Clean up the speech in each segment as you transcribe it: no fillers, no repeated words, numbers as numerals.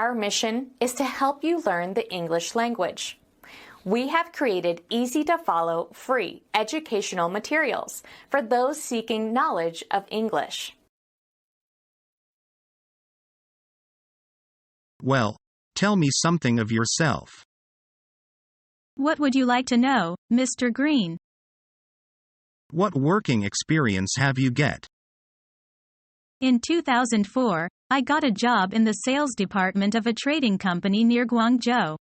Our mission is to help you learn the English language. We have created easy-to-follow, free educational materials for those seeking knowledge of English. Well, tell me something of yourself. What would you like to know, Mr. Green? What working experience have you get? In 2004, I got a job in the sales department of a trading company near Guangzhou.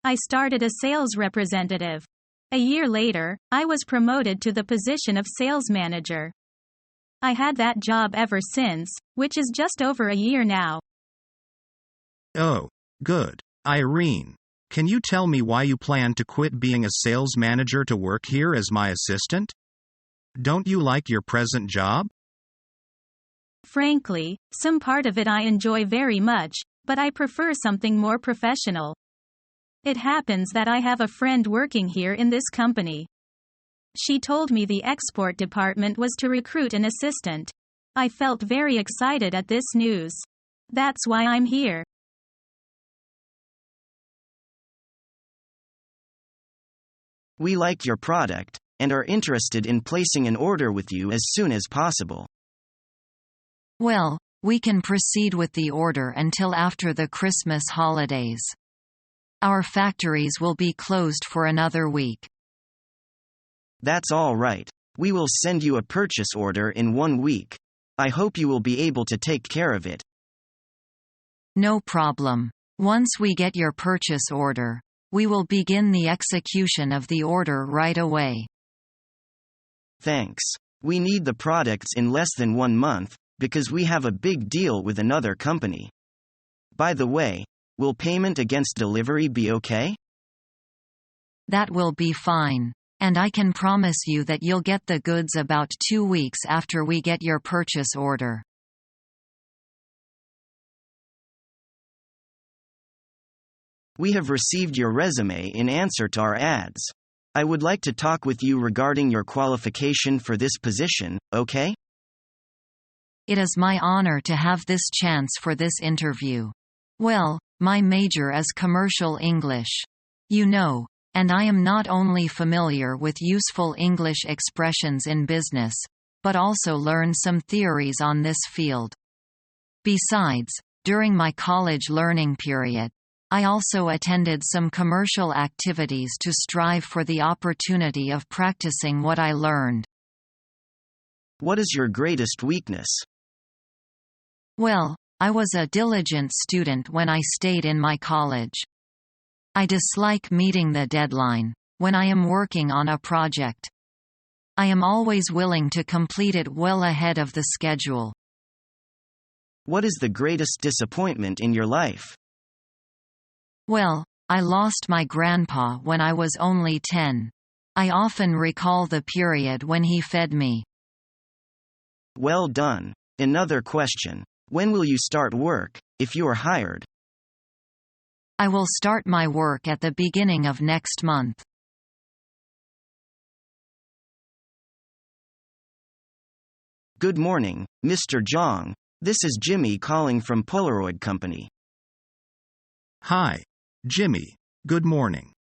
I started as sales representative. A year later, I was promoted to the position of sales manager. I had that job ever since, which is just over a year now. Oh, good. Irene, can you tell me why you plan to quit being a sales manager to work here as my assistant? Don't you like your present job? Frankly, some part of it I enjoy very much, but I prefer something more professional. It happens that I have a friend working here in this company. She told me the export department was to recruit an assistant. I felt very excited at this news. That's why I'm here. We like your product, and are interested in placing an order with you as soon as possible. Well, we can proceed with the order until after the Christmas holidays. Our factories will be closed for another week. That's all right. We will send you a purchase order in 1 week. I hope you will be able to take care of it. No problem. Once we get your purchase order, we will begin the execution of the order right away. Thanks. We need the products in less than 1 month, because we have a big deal with another company. By the way, will payment against delivery be okay? That will be fine. And I can promise you that you'll get the goods about 2 weeks after we get your purchase order. We have received your resume in answer to our ads. I would like to talk with you regarding your qualification for this position, okay? It is my honor to have this chance for this interview. Well, my major is commercial English. You know, and I am not only familiar with useful English expressions in business, but also learn some theories on this field. Besides, during my college learning period, I also attended some commercial activities to strive for the opportunity of practicing what I learned. What is your greatest weakness? Well, I was a diligent student when I stayed in my college. I dislike meeting the deadline when I am working on a project. I am always willing to complete it well ahead of the schedule. What is the greatest disappointment in your life? Well, I lost my grandpa when I was only 10. I often recall the period when he fed me. Well done. Another question. When will you start work, if you are hired? I will start my work at the beginning of next month. Good morning, Mr. Zhang. This is Jimmy calling from Polaroid Company. Hi, Jimmy. Good morning.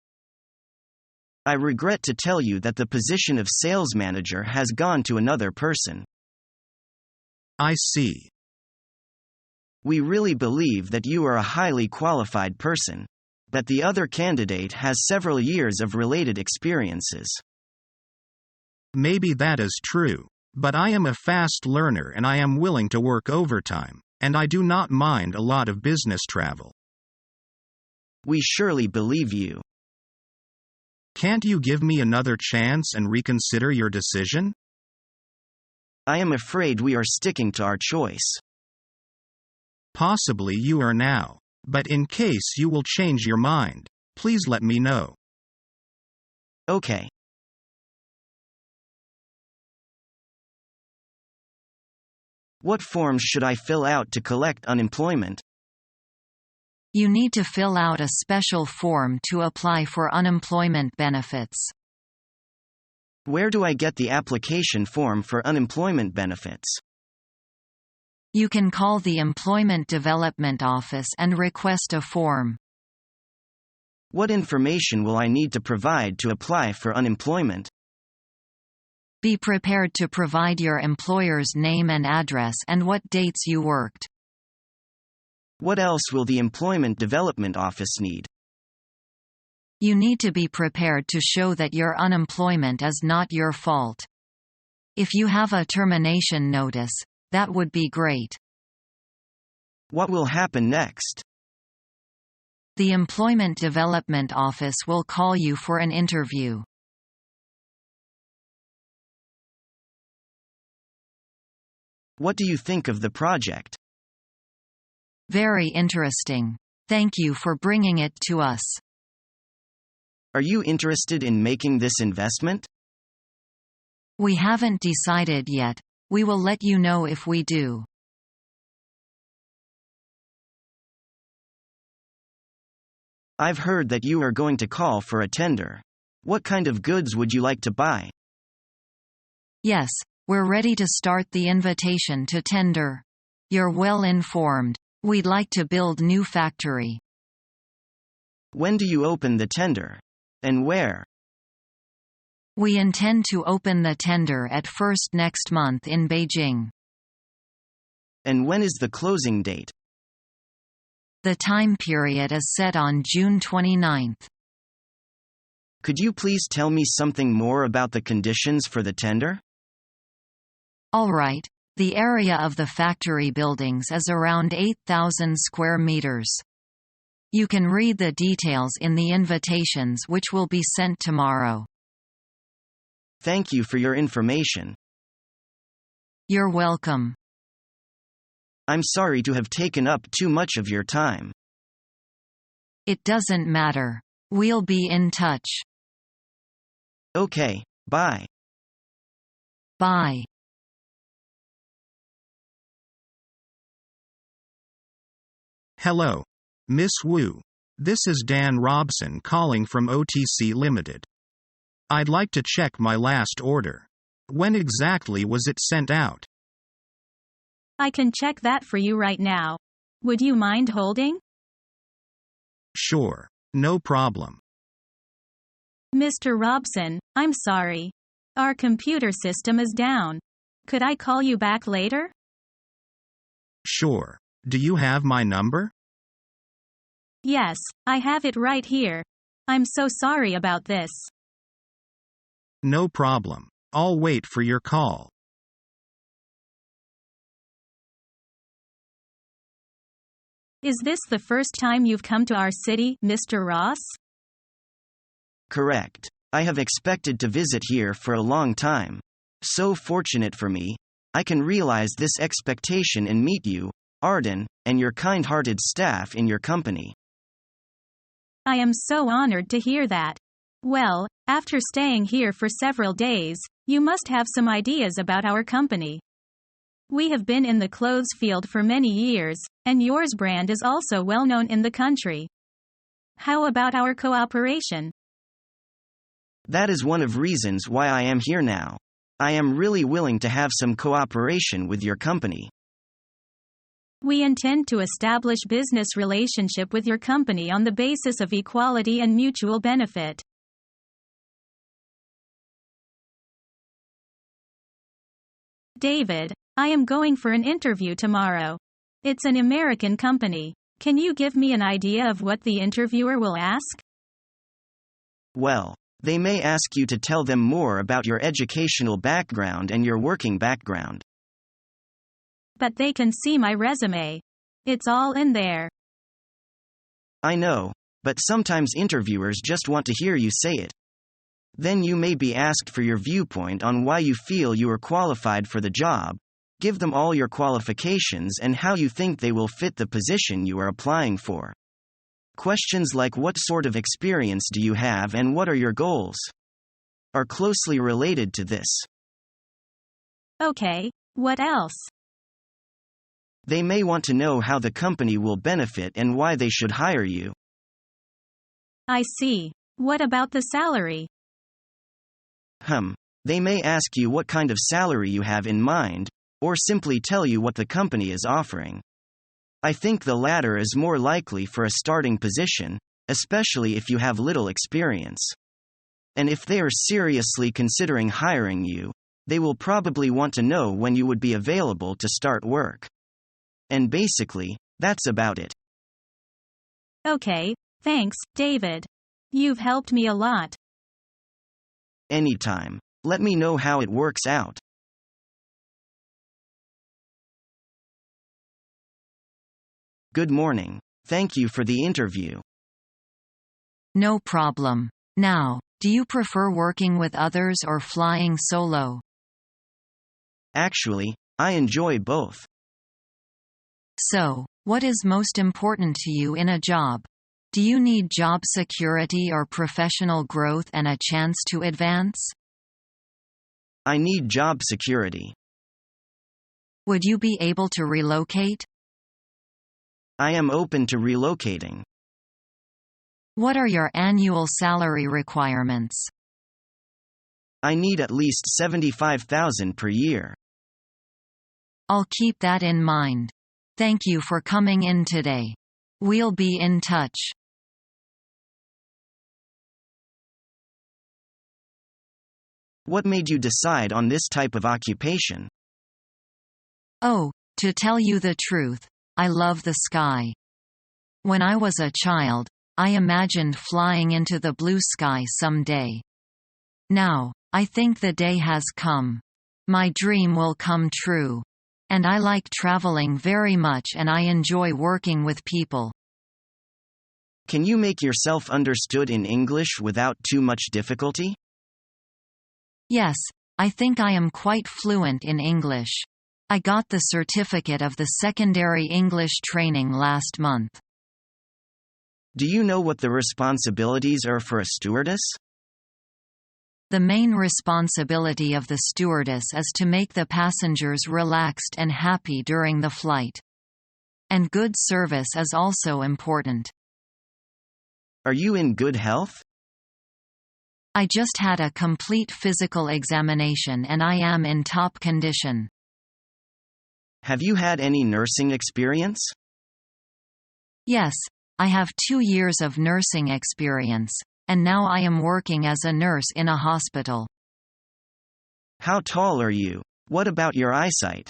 I regret to tell you that the position of sales manager has gone to another person. I see. We really believe that you are a highly qualified person, but the other candidate has several years of related experiences. Maybe that is true, but I am a fast learner and I am willing to work overtime, and I do not mind a lot of business travel. We surely believe you. Can't you give me another chance and reconsider your decision? I am afraid we are sticking to our choice. Possibly you are now, but in case you will change your mind, please let me know. Okay. What forms should I fill out to collect unemployment? You need to fill out a special form to apply for unemployment benefits. Where do I get the application form for unemployment benefits? You can call the Employment Development Office and request a form. What information will I need to provide to apply for unemployment? Be prepared to provide your employer's name and address and what dates you worked. What else will the Employment Development Office need? You need to be prepared to show that your unemployment is not your fault. If you have a termination notice, that would be great. What will happen next? The Employment Development Office will call you for an interview. What do you think of the project? Very interesting. Thank you for bringing it to us. Are you interested in making this investment? We haven't decided yet. We will let you know if we do. I've heard that you are going to call for a tender. What kind of goods would you like to buy? Yes, we're ready to start the invitation to tender. You're well informed. We'd like to build new factory. When do you open the tender? And where? We intend to open the tender at first next month in Beijing. And when is the closing date? The time period is set on June 29th. Could you please tell me something more about the conditions for the tender? All right. The area of the factory buildings is around 8,000 square meters. You can read the details in the invitations which will be sent tomorrow. Thank you for your information. You're welcome. I'm sorry to have taken up too much of your time. It doesn't matter. We'll be in touch. Okay, bye. Bye. Hello. Miss Wu. This is Dan Robson calling from OTC Limited. I'd like to check my last order. When exactly was it sent out? I can check that for you right now. Would you mind holding? Sure. No problem. Mr. Robson, I'm sorry. Our computer system is down. Could I call you back later? Sure. Do you have my number? Yes, I have it right here. I'm so sorry about this. No problem. I'll wait for your call. Is this the first time you've come to our city, Mr. Ross? Correct. I have expected to visit here for a long time. So fortunate for me. I can realize this expectation and meet you, Arden, and your kind-hearted staff in your company. I am so honored to hear that. Well, after staying here for several days, you must have some ideas about our company. We have been in the clothes field for many years, and yours brand is also well known in the country. How about our cooperation? That is one of reasons why I am here now. I am really willing to have some cooperation with your company. We intend to establish business relationship with your company on the basis of equality and mutual benefit. David, I am going for an interview tomorrow. It's an American company. Can you give me an idea of what the interviewer will ask? Well, they may ask you to tell them more about your educational background and your working background. But they can see my resume. It's all in there. I know, but sometimes interviewers just want to hear you say it. Then you may be asked for your viewpoint on why you feel you are qualified for the job. Give them all your qualifications and how you think they will fit the position you are applying for. Questions like what sort of experience do you have and what are your goals are closely related to this. Okay, what else? They may want to know how the company will benefit and why they should hire you. I see. What about the salary? They may ask you what kind of salary you have in mind, or simply tell you what the company is offering. I think the latter is more likely for a starting position, especially if you have little experience. And if they are seriously considering hiring you, they will probably want to know when you would be available to start work. And basically, that's about it. Okay, thanks, David. You've helped me a lot. Anytime. Let me know how it works out. Good morning. Thank you for the interview. No problem. Now, do you prefer working with others or flying solo? Actually, I enjoy both. So, what is most important to you in a job? Do you need job security or professional growth and a chance to advance? I need job security. Would you be able to relocate? I am open to relocating. What are your annual salary requirements? I need at least $75,000 per year. I'll keep that in mind. Thank you for coming in today. We'll be in touch. What made you decide on this type of occupation? Oh, to tell you the truth, I love the sky. When I was a child, I imagined flying into the blue sky someday. Now, I think the day has come. My dream will come true. And I like traveling very much and I enjoy working with people. Can you make yourself understood in English without too much difficulty? Yes, I think I am quite fluent in English. I got the certificate of the secondary English training last month. Do you know what the responsibilities are for a stewardess? The main responsibility of the stewardess is to make the passengers relaxed and happy during the flight. And good service is also important. Are you in good health? I just had a complete physical examination and I am in top condition. Have you had any nursing experience? Yes, I have 2 years of nursing experience, and now I am working as a nurse in a hospital. How tall are you? What about your eyesight?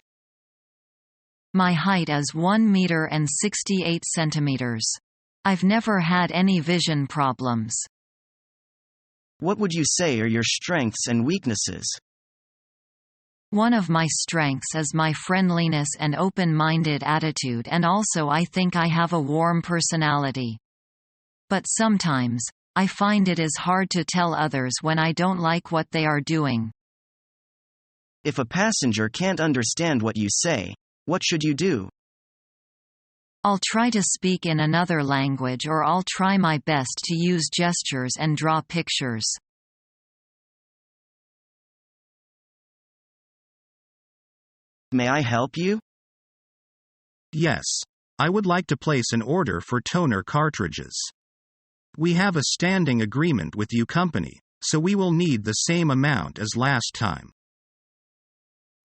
My height is 1 meter and 68 centimeters. I've never had any vision problems. What would you say are your strengths and weaknesses? One of my strengths is my friendliness and open-minded attitude, and also I think I have a warm personality. But sometimes, I find it is hard to tell others when I don't like what they are doing. If a passenger can't understand what you say, what should you do? I'll try to speak in another language, or I'll try my best to use gestures and draw pictures. May I help you? Yes. I would like to place an order for toner cartridges. We have a standing agreement with your company, so we will need the same amount as last time.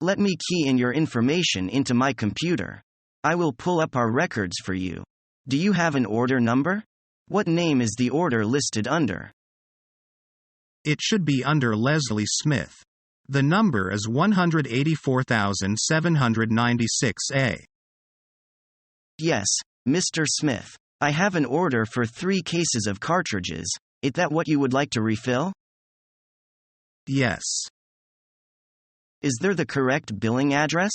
Let me key in your information into my computer. I will pull up our records for you. Do you have an order number? What name is the order listed under? It should be under Leslie Smith. The number is 184,796A. Yes, Mr. Smith. I have an order for 3 cases of cartridges. Is that what you would like to refill? Yes. Is there the correct billing address?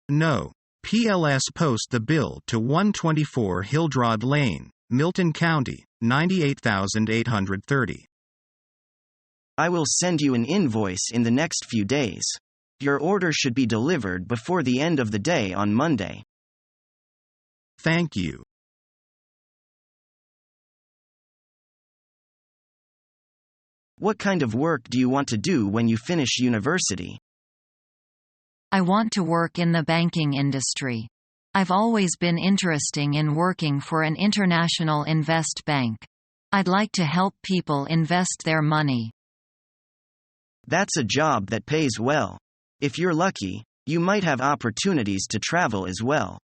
No. PLS post the bill to 124 Hildrod Lane, Milton County, 98,830. I will send you an invoice in the next few days. Your order should be delivered before the end of the day on Monday. Thank you. What kind of work do you want to do when you finish university? I want to work in the banking industry. I've always been interested in working for an international invest bank. I'd like to help people invest their money. That's a job that pays well. If you're lucky, you might have opportunities to travel as well.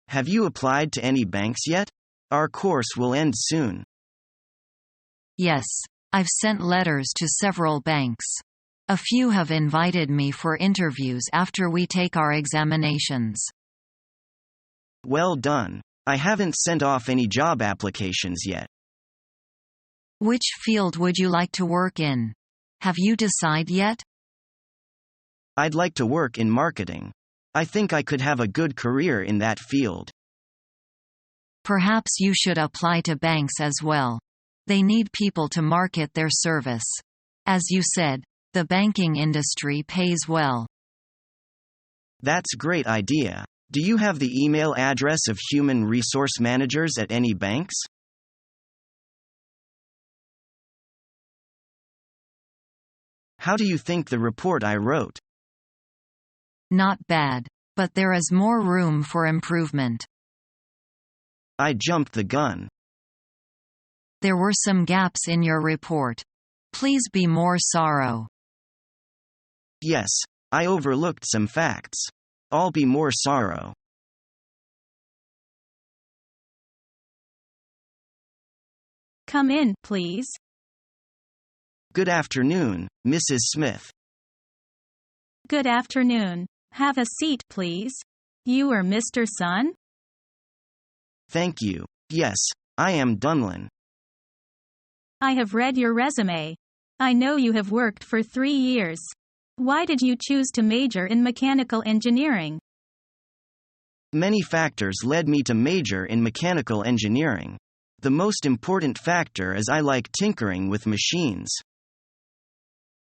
Have you applied to any banks yet? Our course will end soon. Yes, I've sent letters to several banks. A few have invited me for interviews after we take our examinations. Well done. I haven't sent off any job applications yet. Which field would you like to work in? Have you decided yet? I'd like to work in marketing. I think I could have a good career in that field. Perhaps you should apply to banks as well. They need people to market their service. As you said, the banking industry pays well. That's a great idea. Do you have the email address of human resource managers at any banks? How do you think the report I wrote? Not bad, but there is more room for improvement. I jumped the gun. There were some gaps in your report. Please be more thorough. Yes, I overlooked some facts. I'll be more thorough. Come in, please. Good afternoon, Mrs. Smith. Good afternoon. Have a seat, please. You are Mr. Sun? Thank you. Yes, I am Dunlin. I have read your resume. I know you have worked for 3 years. Why did you choose to major in mechanical engineering? Many factors led me to major in mechanical engineering. The most important factor is I like tinkering with machines.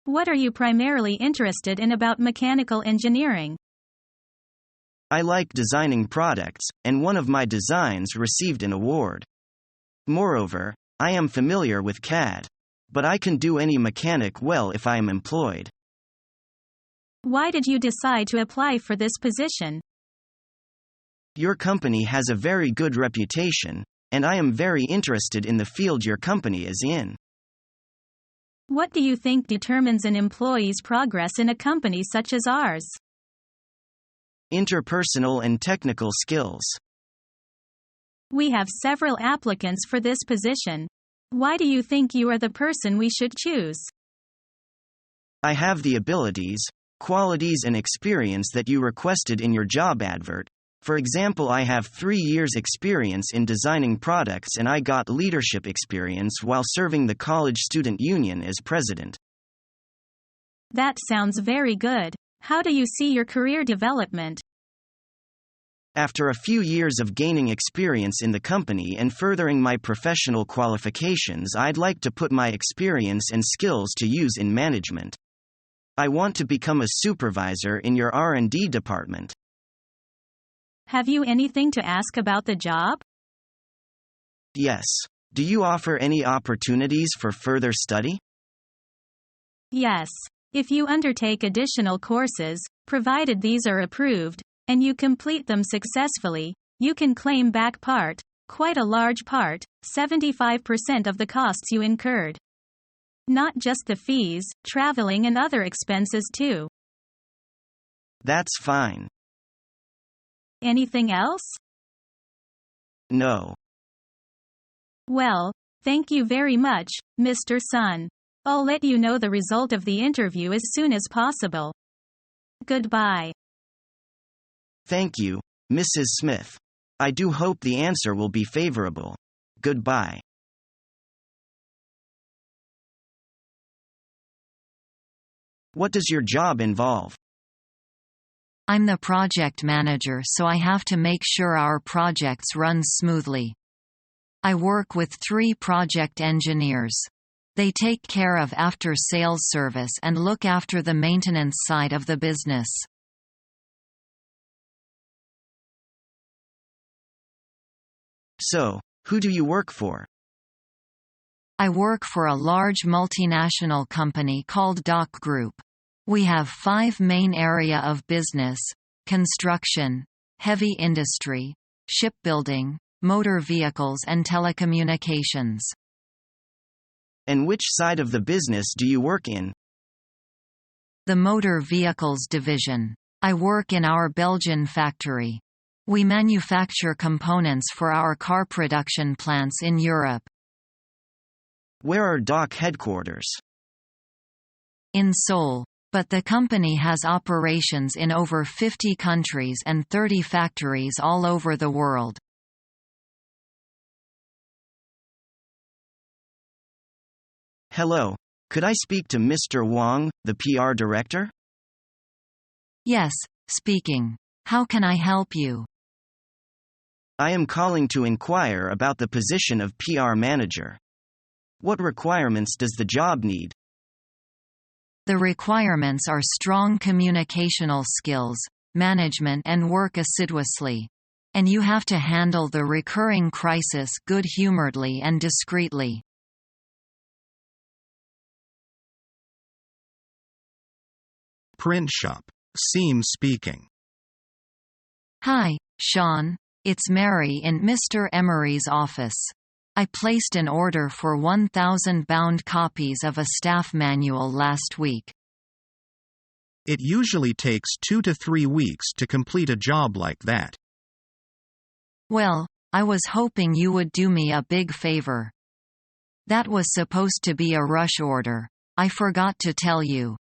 What are you primarily interested in about mechanical engineering? I like designing products, and one of my designs received an award. Moreover, I am familiar with CAD. But I can do any mechanic well if I am employed. Why did you decide to apply for this position? Your company has a very good reputation, and I am very interested in the field your company is in. What do you think determines an employee's progress in a company such as ours? Interpersonal and technical skills. We have several applicants for this position. Why do you think you are the person we should choose? I have the abilities, qualities and experience that you requested in your job advert. For example, I have 3 years experience in designing products and I got leadership experience while serving the College Student Union as president. That sounds very good. How do you see your career development? After a few years of gaining experience in the company and furthering my professional qualifications, I'd like to put my experience and skills to use in management. I want to become a supervisor in your R&D department. Have you anything to ask about the job? Yes. Do you offer any opportunities for further study? Yes. If you undertake additional courses, provided these are approved, and you complete them successfully, you can claim back quite a large part, 75% of the costs you incurred. Not just the fees, traveling and other expenses too. That's fine. Anything else? No. Well, thank you very much, Mr. Sun. I'll let you know the result of the interview as soon as possible. Goodbye. Thank you, Mrs. Smith. I do hope the answer will be favorable. Goodbye. What does your job involve? I'm the project manager, so I have to make sure our projects run smoothly. I work with 3 project engineers. They take care of after-sales service and look after the maintenance side of the business. So, who do you work for? I work for a large multinational company called Dock Group. We have 5 main area of business: construction, heavy industry, shipbuilding, motor vehicles and telecommunications. And which side of the business do you work in? The Motor Vehicles Division. I work in our Belgian factory. We manufacture components for our car production plants in Europe. Where are DOC headquarters? In Seoul. But the company has operations in over 50 countries and 30 factories all over the world. Hello. Could I speak to Mr. Wang, the PR director? Yes, speaking. How can I help you? I am calling to inquire about the position of PR manager. What requirements does the job need? The requirements are strong communicational skills, management and work assiduously. And you have to handle the recurring crisis good-humoredly and discreetly. Print shop. Seam speaking. Hi, Sean. It's Mary in Mr. Emery's office. I placed an order for 1,000 bound copies of a staff manual last week. It usually takes 2 to 3 weeks to complete a job like that. Well, I was hoping you would do me a big favor. That was supposed to be a rush order. I forgot to tell you.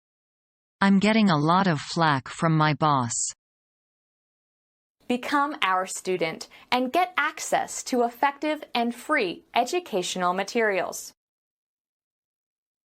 I'm getting a lot of flack from my boss. Become our student and get access to effective and free educational materials.